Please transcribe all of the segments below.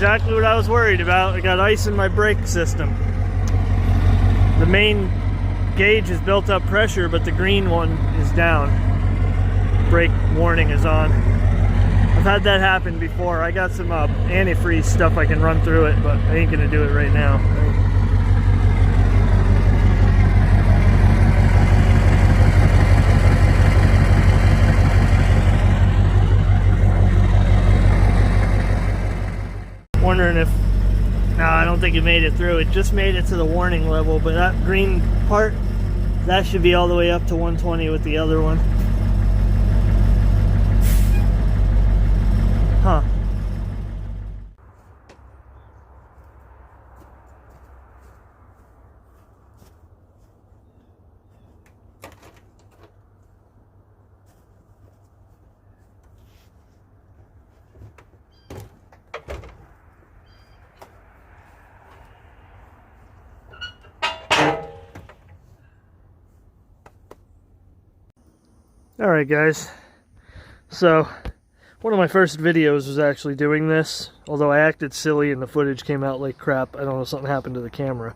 exactly what I was worried about. I got ice in my brake system. The main gauge has built up pressure, but the green one is down. Brake warning is on. I've had that happen before. I got some antifreeze stuff I can run through it, but I ain't gonna do it right now. Wondering if, no, I don't think it made it through. It just made it to the warning level, but that green part, that should be all the way up to 120 with the other one. Huh. Alright guys, so one of my first videos was actually doing this, although I acted silly and the footage came out like crap. I don't know, something happened to the camera.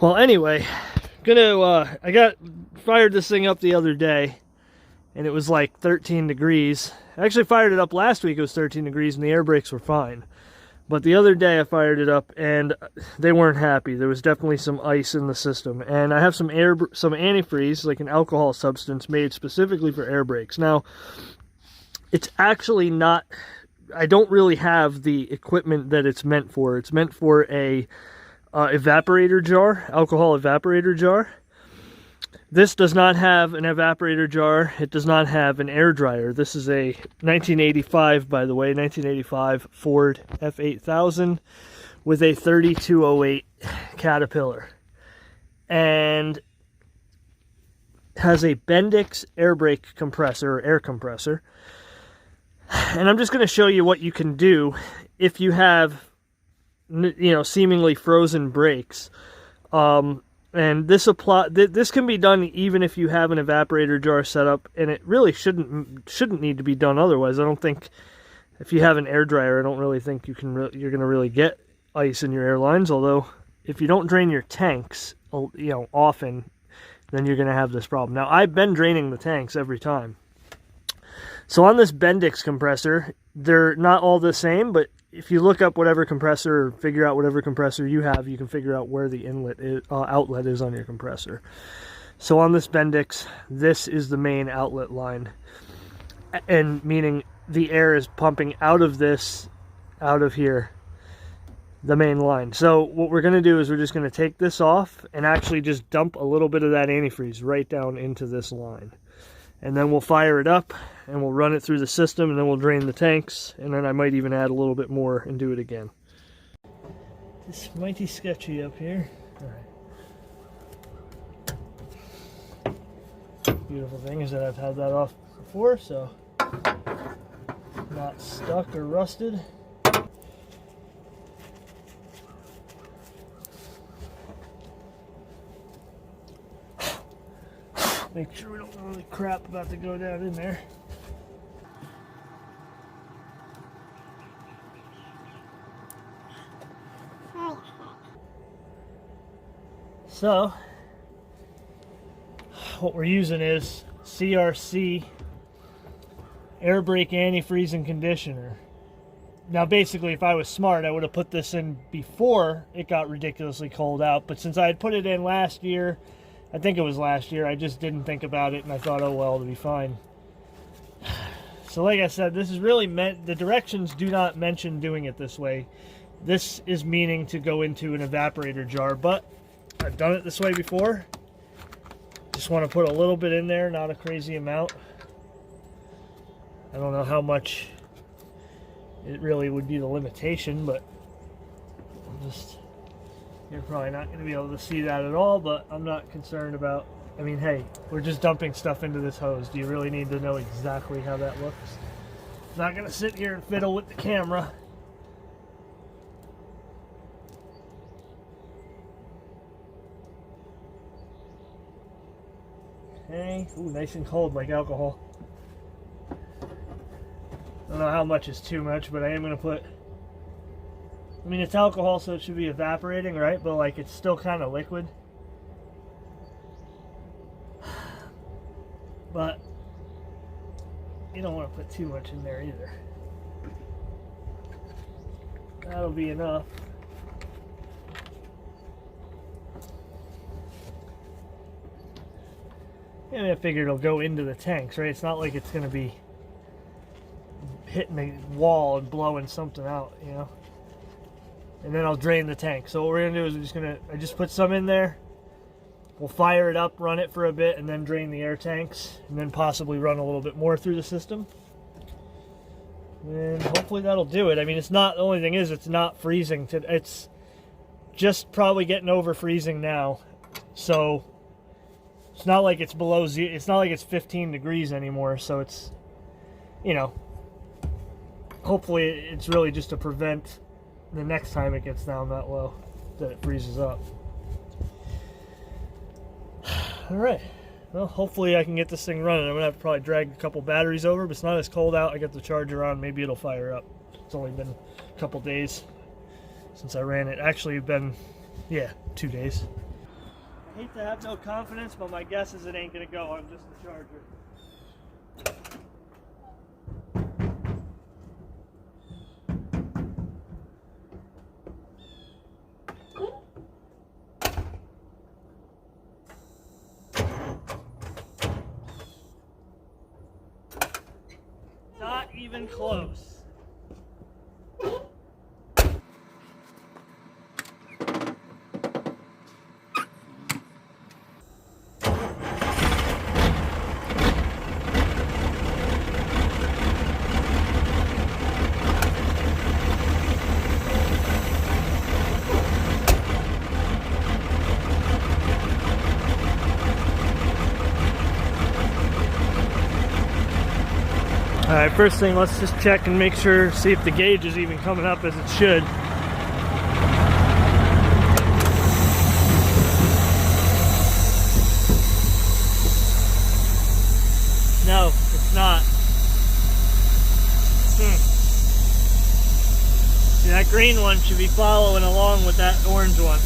Well, anyway, I fired this thing up the other day and it was like 13 degrees. I actually fired it up last week, it was 13 degrees and the air brakes were fine. But the other day I fired it up and they weren't happy. There was definitely some ice in the system. And I have some antifreeze, like an alcohol substance made specifically for air brakes. Now, it's actually not, I don't really have the equipment that it's meant for. It's meant for a evaporator jar, alcohol evaporator jar. This does not have an evaporator jar. It does not have an air dryer. This is a 1985, by the way, 1985 Ford F-8000 with a 3208 Caterpillar. And has a Bendix air brake compressor, or air compressor. And I'm just going to show you what you can do if you have, you know, seemingly frozen brakes. And this can be done even if you have an evaporator jar set up, and it really shouldn't need to be done otherwise. I don't think, if you have an air dryer, I don't really think you're going to really get ice in your airlines. Although, if you don't drain your tanks, you know, often, then you're going to have this problem. Now, I've been draining the tanks every time. So on this Bendix compressor, they're not all the same, but if you look up whatever compressor, or figure out whatever compressor you have, you can figure out where the inlet is, outlet is on your compressor. So on this Bendix, this is the main outlet line, and meaning the air is pumping out of this, out of here, the main line. So what we're going to do is we're just going to take this off and actually just dump a little bit of that antifreeze right down into this line. And then we'll fire it up and we'll run it through the system, and then we'll drain the tanks, and then I might even add a little bit more and do it again. It's mighty sketchy up here. All right. Beautiful thing is that I've had that off before, so not stuck or rusted. Make sure we don't have any crap about to go down in there. So, what we're using is CRC air brake antifreeze and conditioner. Now basically, if I was smart, I would have put this in before it got ridiculously cold out, but since I had put it in last year, I think it was last year, I just didn't think about it and I thought, oh well, it'll be fine. So like I said, this is really meant, the directions do not mention doing it this way. This is meaning to go into an evaporator jar, but I've done it this way before. Just want to put a little bit in there, not a crazy amount. I don't know how much it really would be the limitation, but just, you're probably not going to be able to see that at all, but I'm not concerned about, I mean, hey, we're just dumping stuff into this hose. Do you really need to know exactly how that looks? I'm not going to sit here and fiddle with the camera. Okay, ooh, nice and cold like alcohol. I don't know how much is too much, but I am going to put I mean, it's alcohol, so it should be evaporating, right? But like, it's still kind of liquid. But you don't want to put too much in there either. That'll be enough. And I figure it'll go into the tanks, right? It's not like it's going to be hitting the wall and blowing something out, you know? And then I'll drain the tank. So what we're going to do is I just put some in there. We'll fire it up, run it for a bit, and then drain the air tanks. And then possibly run a little bit more through the system. And hopefully that'll do it. I mean, it's not, the only thing is it's not freezing. It's just probably getting over freezing now. So it's not like it's below zero. It's not like it's 15 degrees anymore. So it's, you know, hopefully it's really just to prevent the next time it gets down that low that it freezes up. All right. Well, hopefully I can get this thing running. I'm going to have to probably drag a couple batteries over, but it's not as cold out. I got the charger on. Maybe it'll fire up. It's only been a couple days since I ran it. Actually, been, yeah, 2 days. I hate to have no confidence, but my guess is it ain't going to go on just the charger. Not even close. Alright, first thing, let's just check and make sure, see if the gauge is even coming up as it should. No, it's not. See, that green one should be following along with that orange one.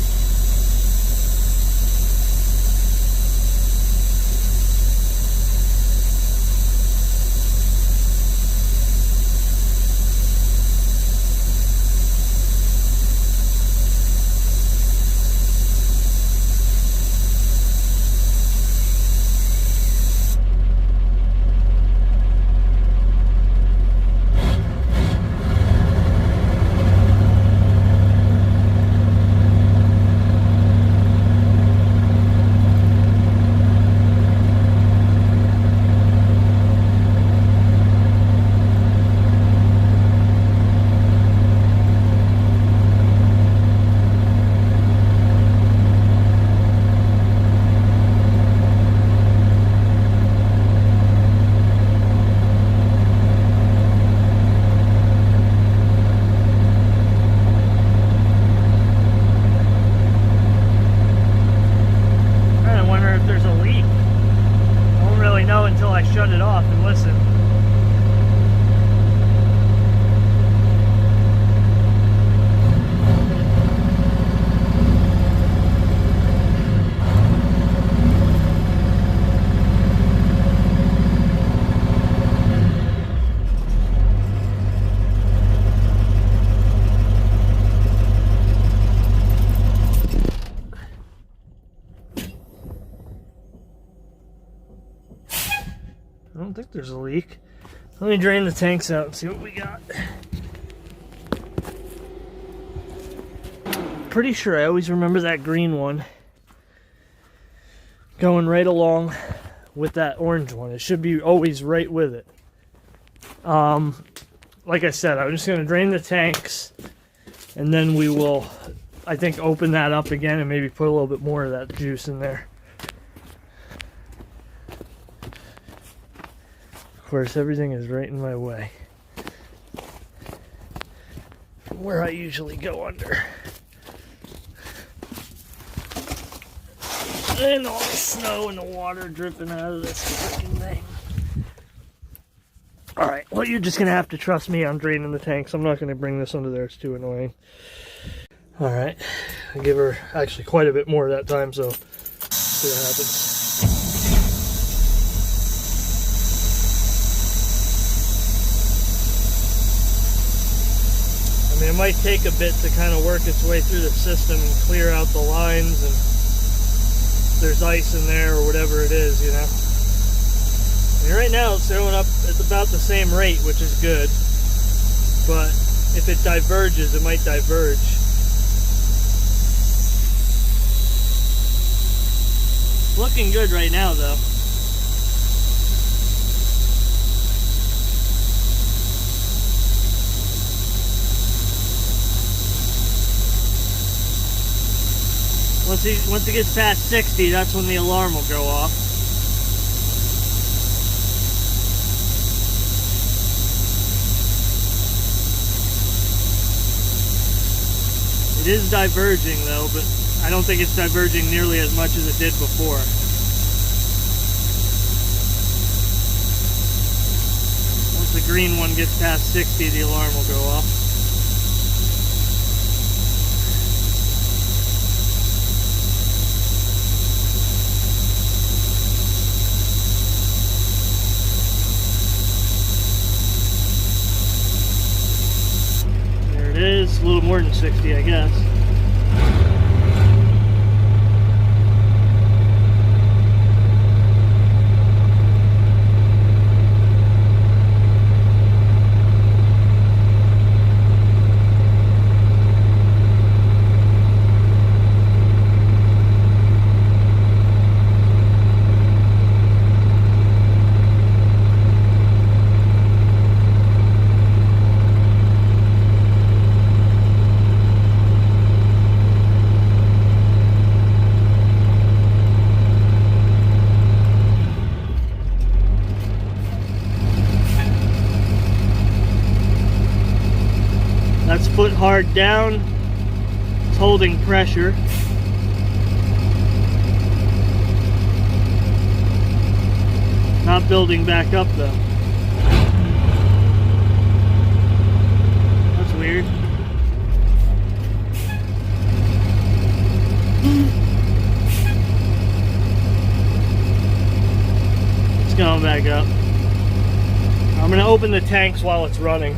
Until I shut it off and listen. I don't think there's a leak. Let me drain the tanks out and see what we got. Pretty sure I always remember that green one going right along with that orange one. It should be always right with it. Like I said, I'm just going to drain the tanks and then we will, I think, open that up again and maybe put a little bit more of that juice in there. Of course, everything is right in my way from where I usually go under. And all the snow and the water dripping out of this freaking thing. Alright, well, you're just going to have to trust me on draining the tanks. I'm not going to bring this under there. It's too annoying. Alright, I give her actually quite a bit more that time, so see what happens. I mean, it might take a bit to kind of work its way through the system and clear out the lines, and if there's ice in there or whatever it is, you know. I mean, right now it's showing up at about the same rate, which is good, but if it diverges, it might diverge. Looking good right now, though. Once it gets past 60, that's when the alarm will go off. It is diverging though, but I don't think it's diverging nearly as much as it did before. Once the green one gets past 60, the alarm will go off. There it is, a little more than 60, I guess. That's foot hard down. It's holding pressure. Not building back up though. That's weird. It's going back up. I'm gonna open the tanks while it's running.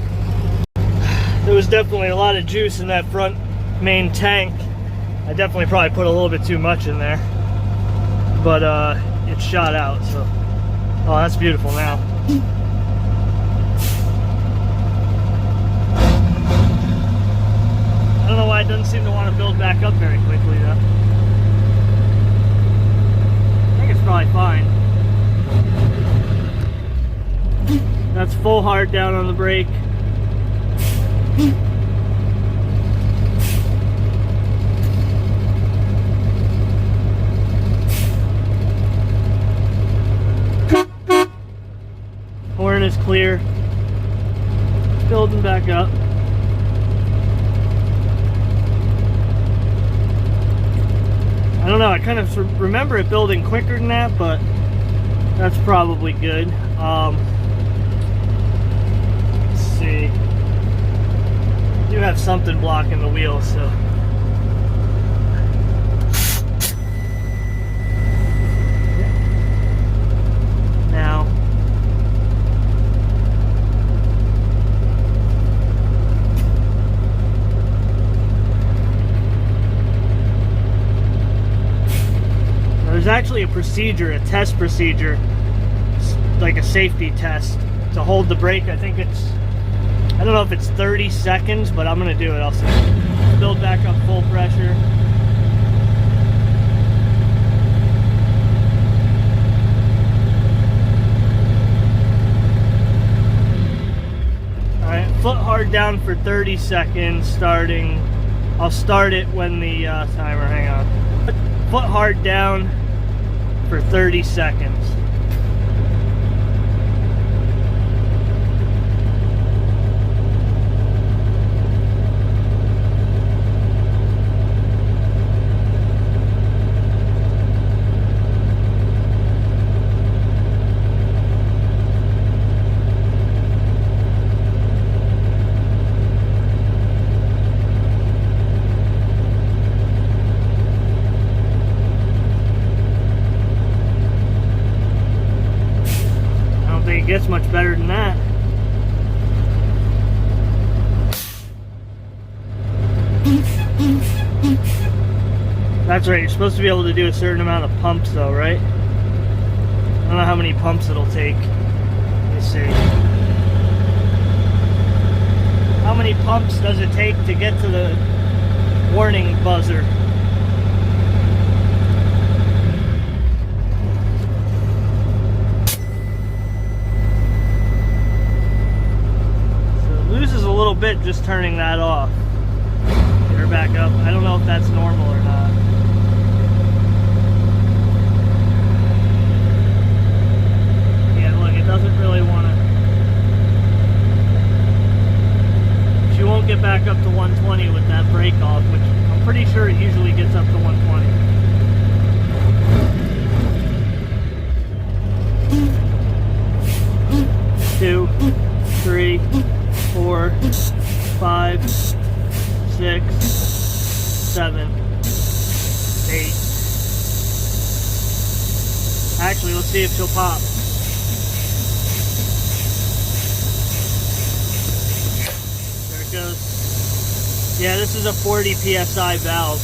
There was definitely a lot of juice in that front main tank. I definitely probably put a little bit too much in there, but it shot out, so. Oh, that's beautiful now. I don't know why it doesn't seem to want to build back up very quickly though. I think it's probably fine. That's full hard down on the brake. Horn is clear. It's building back up. I don't know, I kind of remember it building quicker than that, but that's probably good. Let's see. I do have something blocking the wheel, so. Now. There's actually a procedure, a test procedure, like a safety test to hold the brake. I think it's, I don't know if it's 30 seconds, but I'm gonna do it. I'll see. Build back up full pressure. All right, foot hard down for 30 seconds starting. I'll start it when the timer, hang on. Foot hard down for 30 seconds. it gets much better than that. That's right, you're supposed to be able to do a certain amount of pumps though, right? I don't know how many pumps it'll take. Let me see. How many pumps does it take to get to the warning buzzer? So it loses a little bit just turning that off. Get her back up. I don't know if that's normal or not. Yeah, look, it doesn't really want to. She won't get back up to 120 with that brake off, which I'm pretty sure it usually gets up to 120. Two, three, 4, 5, 6, 7, 8. Actually, let's see if she'll pop. There it goes. Yeah, this is a 40 PSI valve.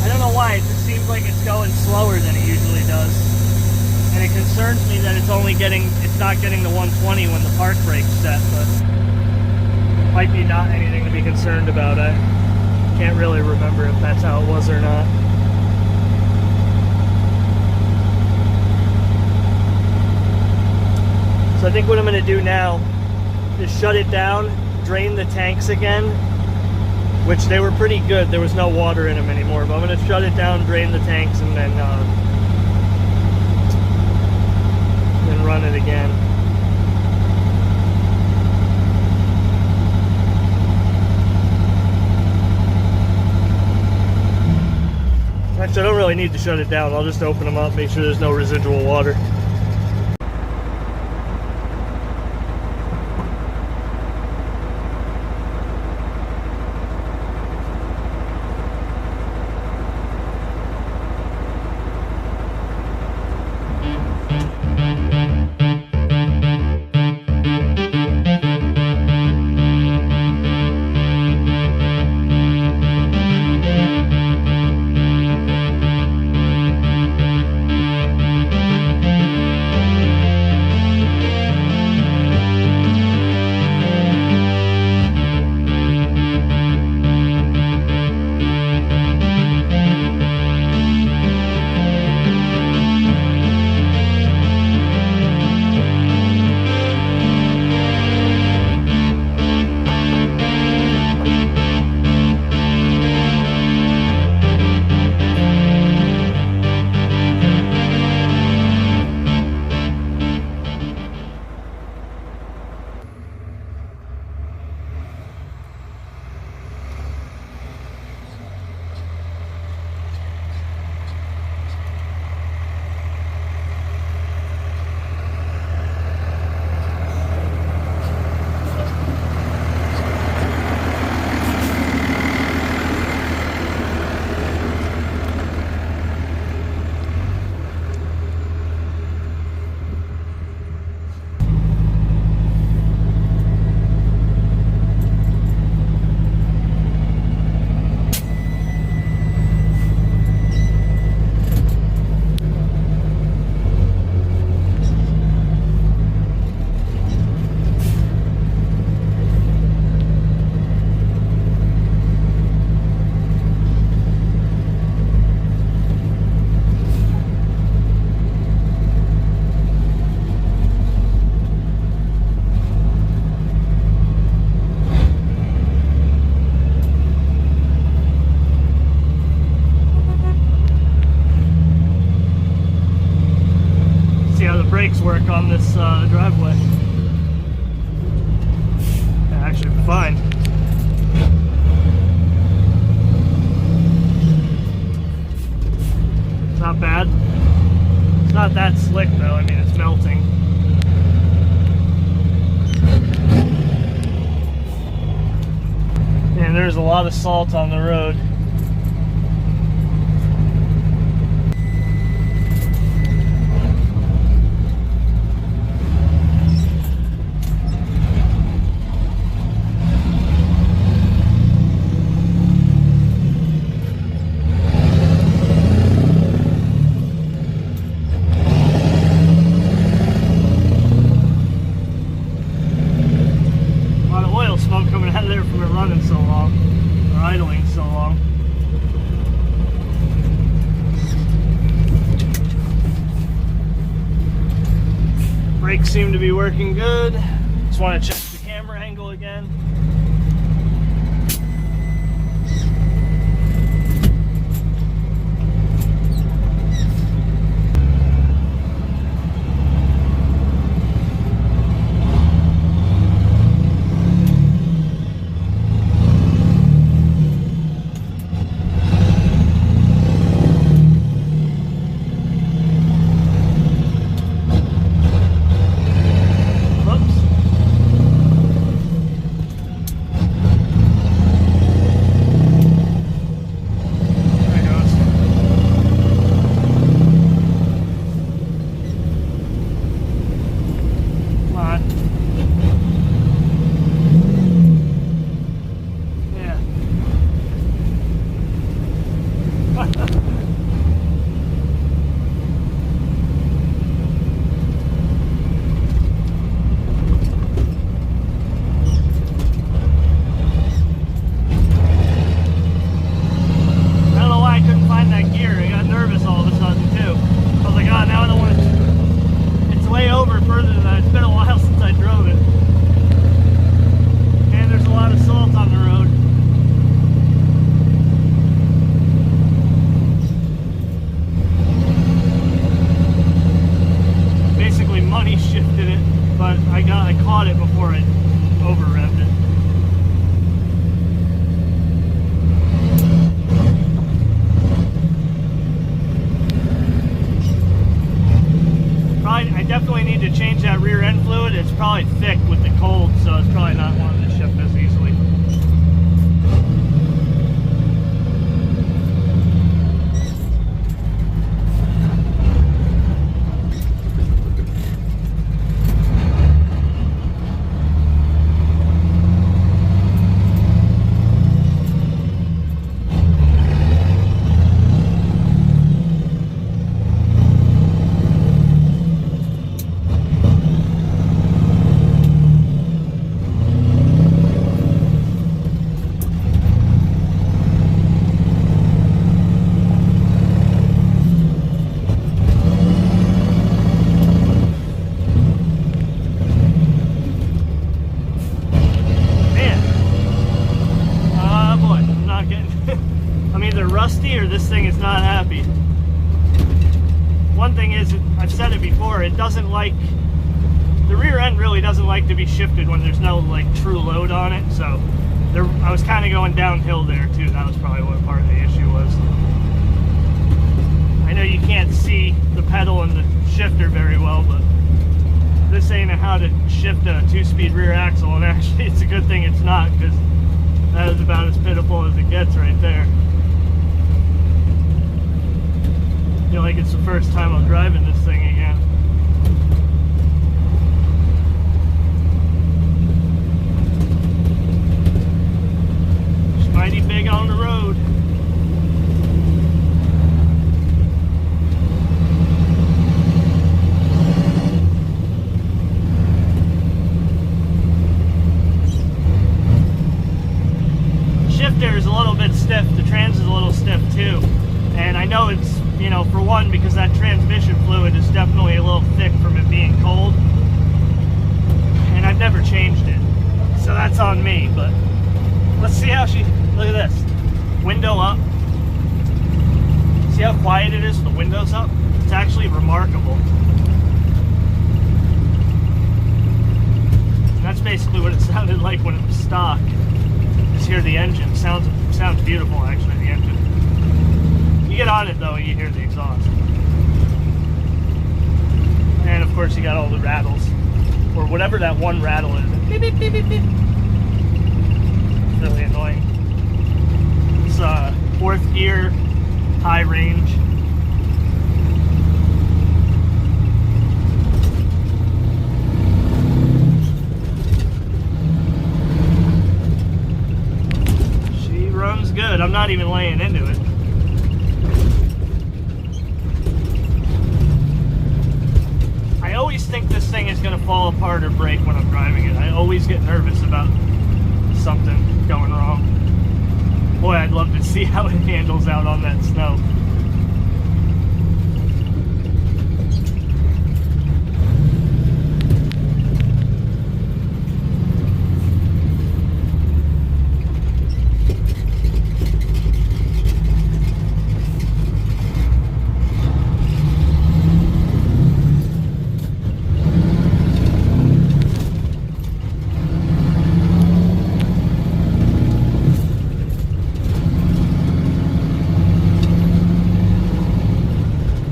I don't know why, it just seems like it's going slower than it usually does. And it concerns me that it's not getting the 120 when the park brake's set, but might be not anything to be concerned about. I can't really remember if that's how it was or not. So I think what I'm going to do now is shut it down, drain the tanks again, which they were pretty good. There was no water in them anymore, but I'm going to shut it down, drain the tanks, and then run it again. Actually, I don't really need to shut it down. I'll just open them up, make sure there's no residual water. Brakes work on this driveway. Yeah, actually, fine. It's not bad. It's not that slick though. I mean, it's melting. And there's there's a lot of salt on the road. Smoke coming out of there from it running so long, or idling so long. Brakes seem to be working good. Just want to check the camera angle again. I caught it before I over-revved it. I definitely need to change that rear end fluid. It's probably thick with the cold, so it's probably not wanting to shift as easily. Rusty, or this thing is not happy. One thing is, I've said it before, it doesn't like, the rear end really doesn't like to be shifted when there's no like true load on it, so I was kind of going downhill there too. That was probably what part of the issue was. I know you can't see the pedal and the shifter very well, but this ain't how to shift a 2-speed rear axle, and actually it's a good thing it's not, because that is about as pitiful as it gets right there. I feel like it's the first time I'm driving this thing again. It's mighty big on the road. Shifter is a little bit stiff. The trans is a little stiff too. And I know it's, you know, for one, because that transmission fluid is definitely a little thick from it being cold. And I've never changed it. So that's on me, but let's see how she, look at this. Window up. See how quiet it is with the windows up? It's actually remarkable. And that's basically what it sounded like when it was stock. Just hear the engine. Sounds beautiful, actually, the engine. You get on it though, you hear the exhaust. And of course you got all the rattles, or whatever that one rattle is. Beep, beep, beep, beep, beep. It's really annoying. fourth gear, high range. She runs good. I'm not even laying into it. I always think this thing is going to fall apart or break when I'm driving it. I always get nervous about something going wrong. Boy, I'd love to see how it handles out on that snow.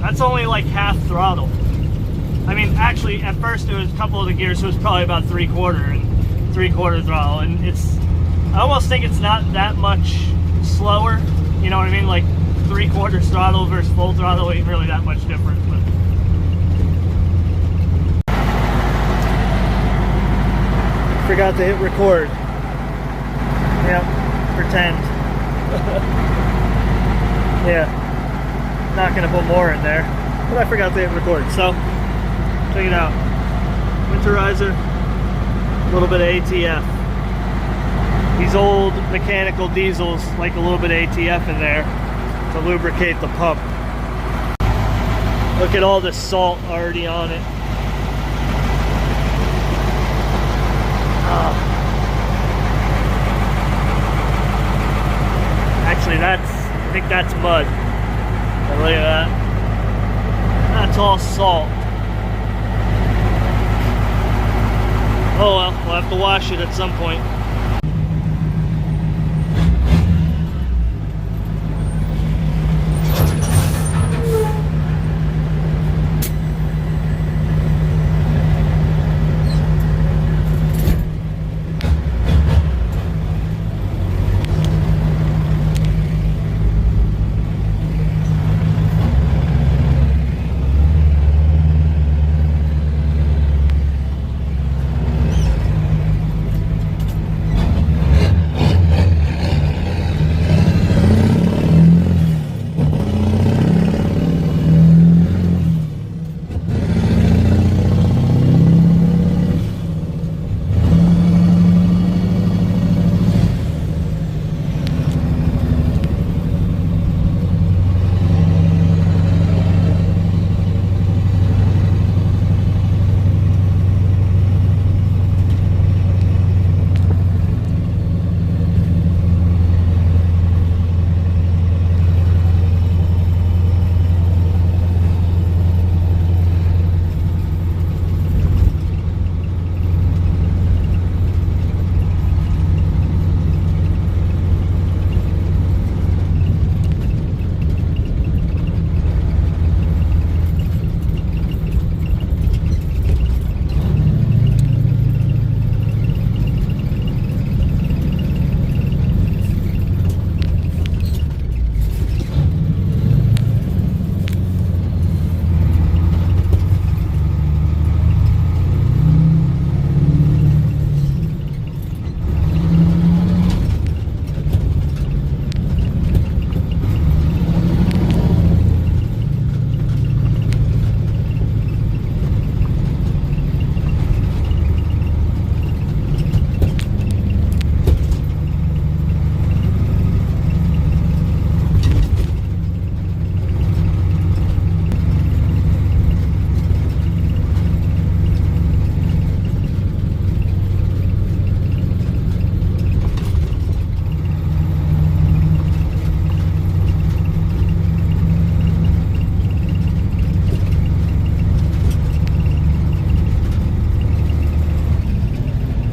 That's only like half throttle. I mean, actually, at first it was a couple of the gears, so it was probably about three-quarter throttle, and I almost think it's not that much slower, you know what I mean? Like 3/4 throttle versus full throttle ain't really that much different. But forgot to hit record. Yep, pretend. Yeah. Not gonna put more in there, but I forgot to hit record. So check it out. Winterizer, a little bit of ATF. These old mechanical diesels like a little bit of ATF in there to lubricate the pump. Look at all the salt already on it. Actually, I think that's mud. Look at that. That's all salt. Oh well, we'll have to wash it at some point.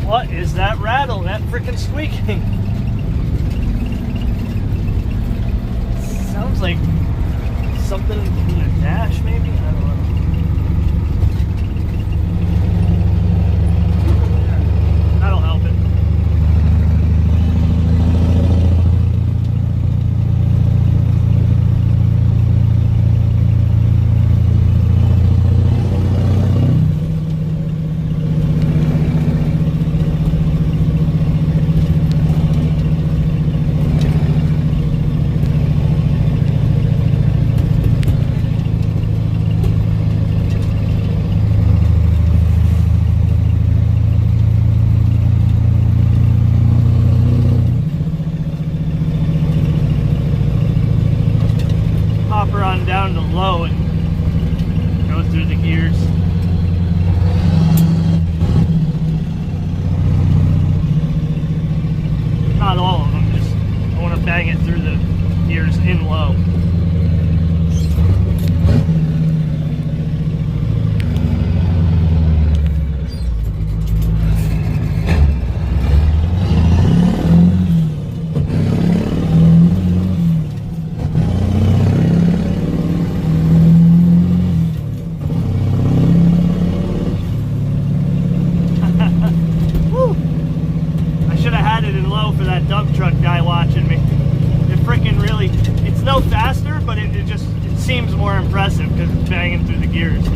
What is that rattle? That freaking squeaking. Sounds like something in the dash, maybe? I don't know. That'll help it. freaking low for that dump truck guy watching me. It freaking really, it's no faster, but it seems more impressive because it's banging through the gears.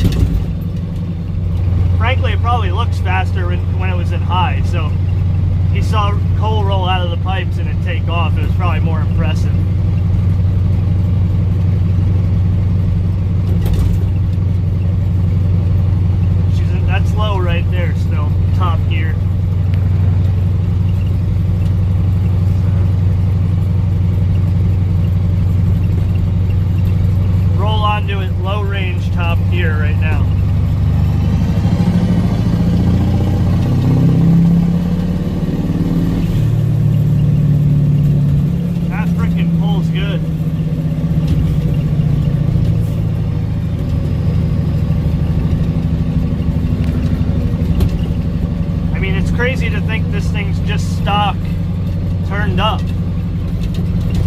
Frankly, it probably looks faster when it was in high, so he saw coal roll out of the pipes and it take off. It was probably more impressive. That's low right there still, top gear. Roll onto it, low range top gear right now. That frickin' pulls good. I mean, it's crazy to think this thing's just stock turned up.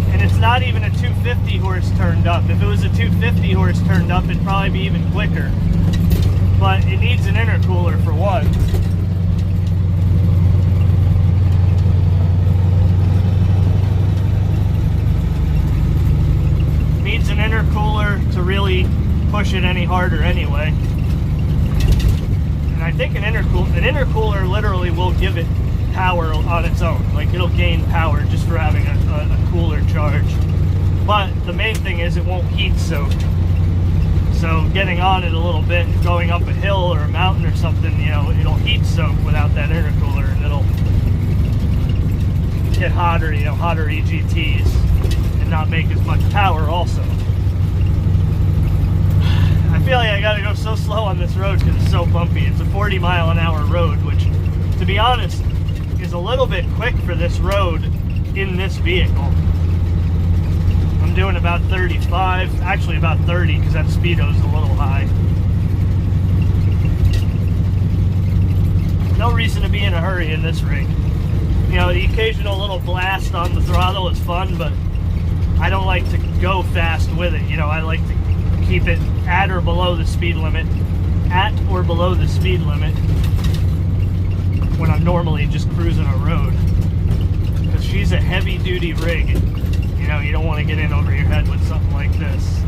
And it's not even a 250 horse turned up. If it was a 250 horse turned up, it'd probably be even quicker. But it needs an intercooler for one. Needs an intercooler to really push it any harder anyway. And I think an intercooler literally will give it power on its own. Like, it'll gain power just for having a cooler charge. But the main thing is it won't heat soak. So getting on it a little bit, going up a hill or a mountain or something, you know, it'll heat soak without that intercooler, and it'll get hotter, you know, hotter EGTs, and not make as much power also. I feel like I gotta go so slow on this road because it's so bumpy. It's a 40-mile-an-hour road, which, to be honest, is a little bit quick for this road in this vehicle. I'm doing about 35, actually about 30, because that speedo's a little high. No reason to be in a hurry in this rig. You know, the occasional little blast on the throttle is fun, but I don't like to go fast with it. You know, I like to keep it at or below the speed limit. At or below the speed limit when I'm normally just cruising a road. Because she's a heavy duty rig. You know, you don't want to get in over your head with something like this.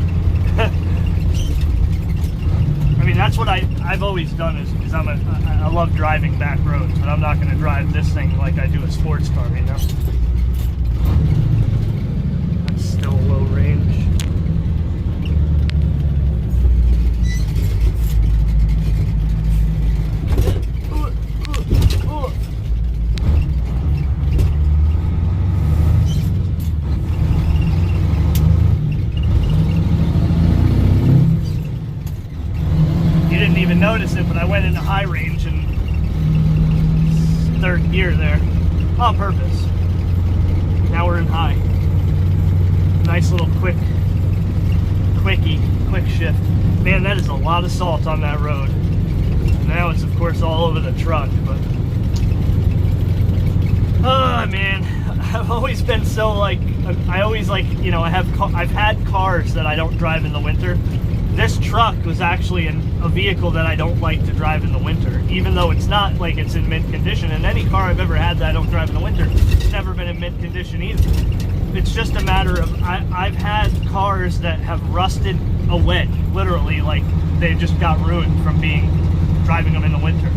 I mean, that's what I've always done is I love driving back roads, but I'm not going to drive this thing like I do a sports car, you know? That's still low range. Notice it, but I went into high range and third gear there on purpose. Now we're in high. Nice little quick shift. Man, that is a lot of salt on that road. Now it's of course all over the truck, but oh man, I've always been so like, I always like, you know, I've had cars that I don't drive in the winter. This truck was actually a vehicle that I don't like to drive in the winter, even though it's not like it's in mint condition. And any car I've ever had that I don't drive in the winter, it's never been in mint condition either. It's just a matter of, I've had cars that have rusted away, literally, like they just got ruined from driving them in the winter.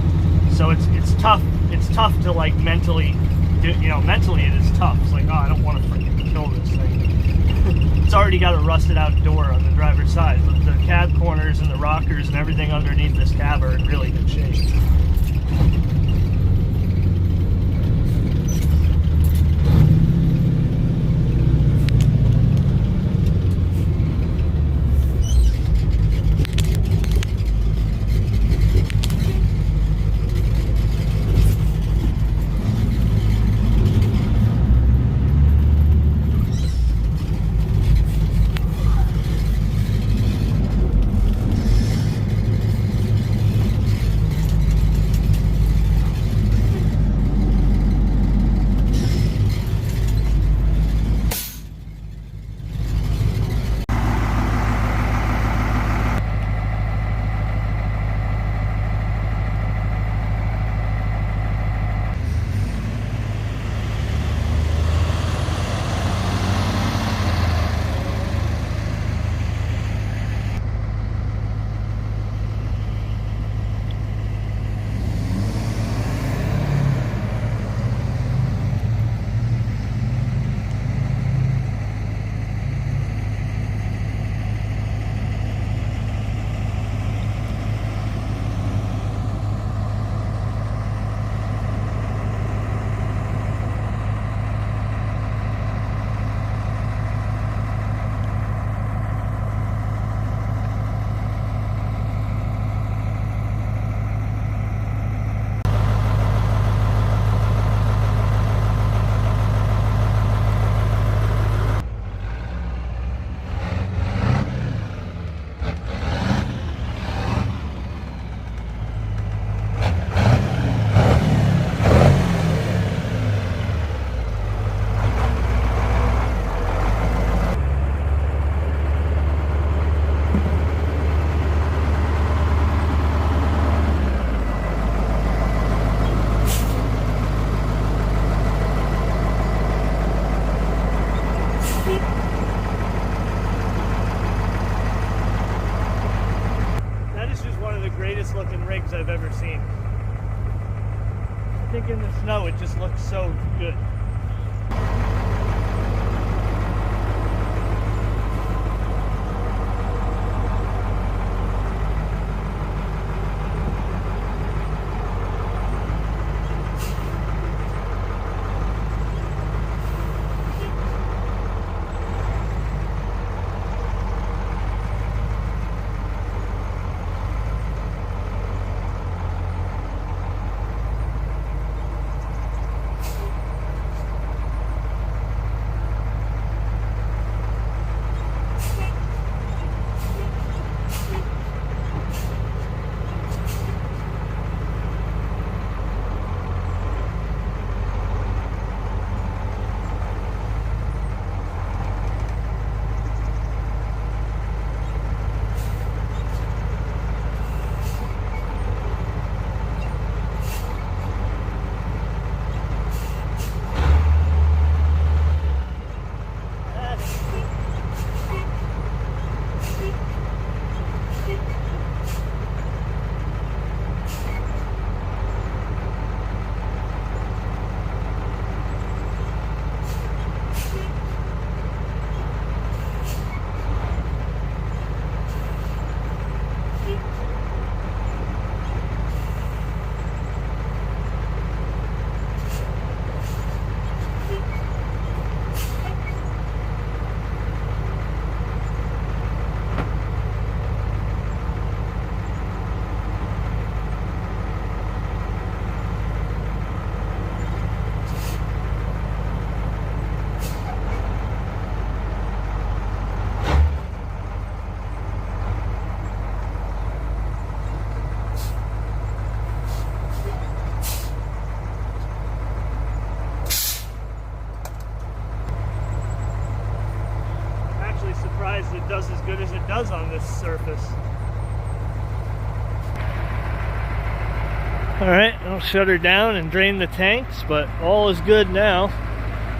So it's tough to like mentally, you know, mentally it is tough. It's like, oh, I don't want to freaking kill this thing. It's already got a rusted out door on the driver's side, but the cab corners and the rockers and everything underneath this cab are in really good shape. think in the snow it just looks so good. Surprised it does as good as it does on this surface. Alright, I'll shut her down and drain the tanks, but all is good now.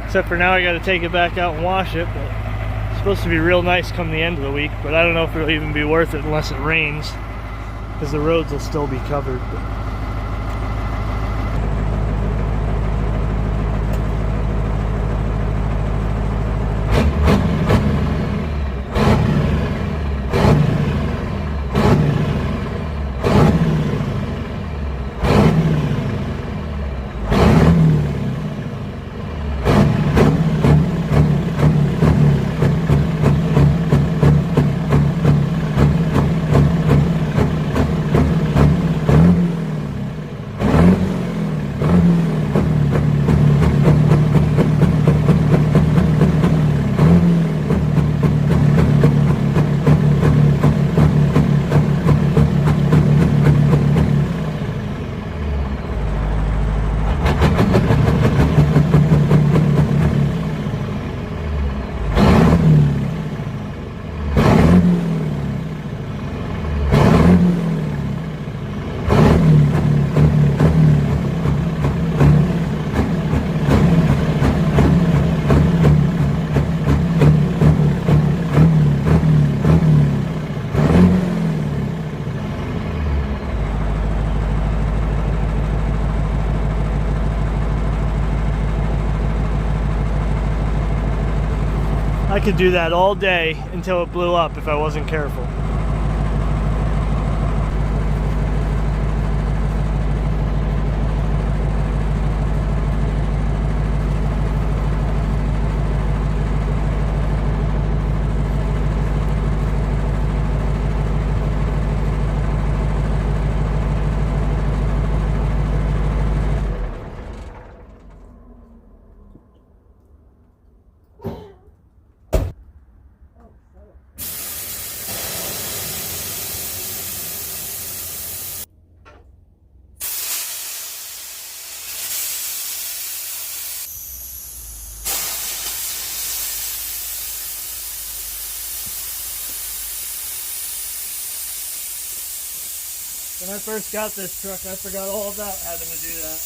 Except for now I gotta take it back out and wash it. But it's supposed to be real nice come the end of the week, but I don't know if it'll even be worth it unless it rains, because the roads will still be covered. I could do that all day until it blew up if I wasn't careful. When I first got this truck, I forgot all about having to do that.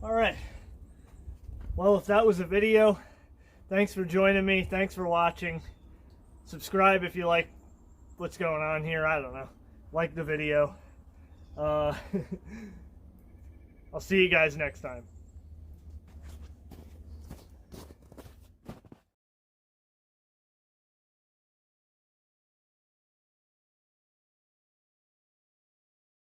Alright. Well, if that was a video, thanks for joining me. Thanks for watching. Subscribe if you like what's going on here. I don't know. Like the video. I'll see you guys next time.